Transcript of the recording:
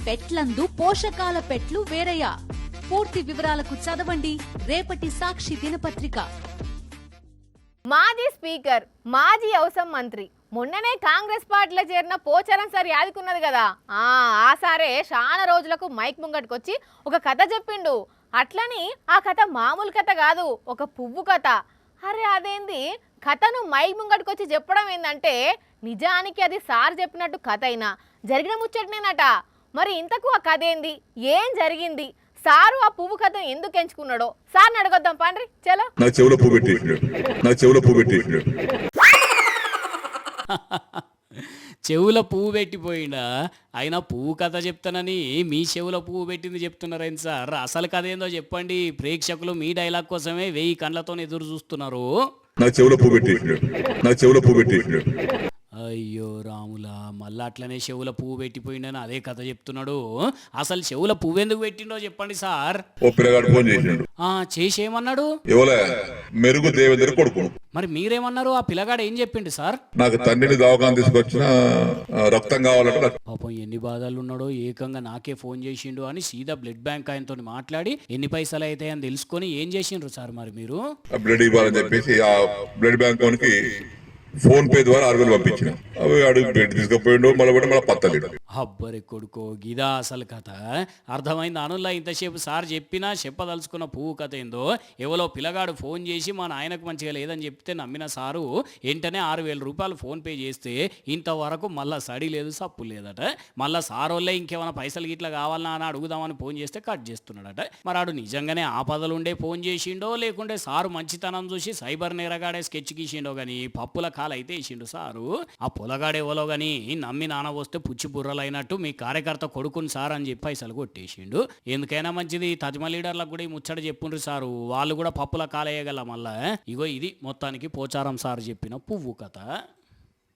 పెట్లందు పోషకాల పెట్లు వేరయ్యా. పూర్తి వివరాలకు చదవండి రేపటి సాక్షి దినపత్రిక. మాజీ స్పీకర్, మాజీ వ్యవసాయ మంత్రి, మొన్ననే కాంగ్రెస్ పార్టీలో చేరిన పోచారం సార్ యాదికున్నది కదా. ఆ సారే చాలా రోజులకు మైక్ ముంగట్టుకొచ్చి ఒక కథ చెప్పిండు. అట్లని ఆ కథ మామూలు కథ కాదు, ఒక పువ్వు కథ. అరే అదేంది, కథను మైక్ ముంగట్టుకొచ్చి చెప్పడం ఏందంటే నిజానికి అది సార్ చెప్పినట్టు కథ అయినా జరిగిన ముచ్చటనేనట. మరి ఇంతకు ఆ కథ ఏంది, ఏం జరిగింది, సారు ఆ పువ్వు కథ ఎందుకు ఎంచుకున్నాడో సార్ని అడగొద్దాం పండ్రి. చలో. నా చెవులో పువ్వు పెట్టేసినాడు. చెవుల పువ్వు పెట్టిపోయినా అయినా పువ్వు కథ చెప్తానని మీ చెవుల పువ్వు పెట్టింది చెప్తున్నారేంటి సార్? అసలు కథ ఏందో చెప్పండి. ప్రేక్షకులు మీ డైలాగ్ కోసమే 1000 కళ్ళతో ఎదురు చూస్తున్నారు. నా చెవులో పువ్వు పెట్టేసినాడు. అయ్యో రాములా, మళ్ళీ అట్లనే చెవుల పువ్వు పెట్టిపోయిండని అదే కథ చెప్తున్నాడు. అసలు చెవుల పువ్వు ఎందుకు పెట్టిండో చెప్పండి సార్. ఓ పిల్లగాడు ఫోన్ చేసినాడు. చేసేమన్నాడు? ఎవలే మెరుగు దేవేంద్ర కొడుకు. మరి మీరేమన్నారు? ఆ పిల్లగాడు ఏం చెప్పిండు సార్? నాకు తండ్రిని దవాఖాన తీసుకొచ్చిన రక్తం కావాలంటే. పాపం ఎన్ని బాధలు ఉన్నాడో, ఏకంగా నాకే ఫోన్ చేసిండు అని సీదా బ్లడ్ బ్యాంక్ ఆయనతో మాట్లాడి ఎన్ని పైసలు అయితే అని తెలుసుకొని ఏం చేసిండ్రు సార్ మరి మీరు? బ్లడ్ ఇవ్వాలని చెప్పేసి ఆ బ్లడ్ బ్యాంక్ వానికి ఫోన్ పే ద్వారా 6,000 పంపించిన. అవి అడుగు బ్లడ్ తీసుకుపోయిండు. మళ్ళీ పత్తలేడు. అబ్బరి కొడుకో, గిదా అసలు కథ. అర్థమైంది అనుల్లా. ఇంతసేపు సార్ చెప్పినా చెప్పదలుచుకున్న పువ్వు కథ ఏందో. ఎవరో పిల్లగాడు ఫోన్ చేసి మా నాయనకు మంచిగా లేదని చెప్తే నమ్మిన సారు వెంటనే 6,000 రూపాయలు ఫోన్ పే చేస్తే ఇంతవరకు మళ్ళీ సడి లేదు, సప్పు లేదట. మళ్ళీ సారోళ్ళే ఇంకేమైనా పైసలు గిట్లా కావాలన్నా అని అడుగుదామని ఫోన్ చేస్తే కట్ చేస్తున్నాడట. మరి ఆడు నిజంగానే ఆపదలుండే ఫోన్ చేసిండో లేకుంటే సారు మంచితనం చూసి సైబర్ నేరగాడే స్కెచ్ గీసిండో గానీ పప్పుల కాలు అయితే వేసిండు సారు. ఆ పొలగాడేవలో గానీ నమ్మి నాన్న వస్తే పుచ్చి బుర్రలు అయినట్టు మీ కార్యకర్త కొడుకుని సార్ అని చెప్పి పైసలు కొట్టేసిండు. ఎందుకైనా మంచిది తజ్మ లీడర్లకు కూడా ఈ ముచ్చట చెప్పుండ్రు సారు, వాళ్ళు కూడా పప్పుల కాలేయగల. మళ్ళా ఇగో ఇది మొత్తానికి పోచారం సార్ చెప్పిన పువ్వు కథ.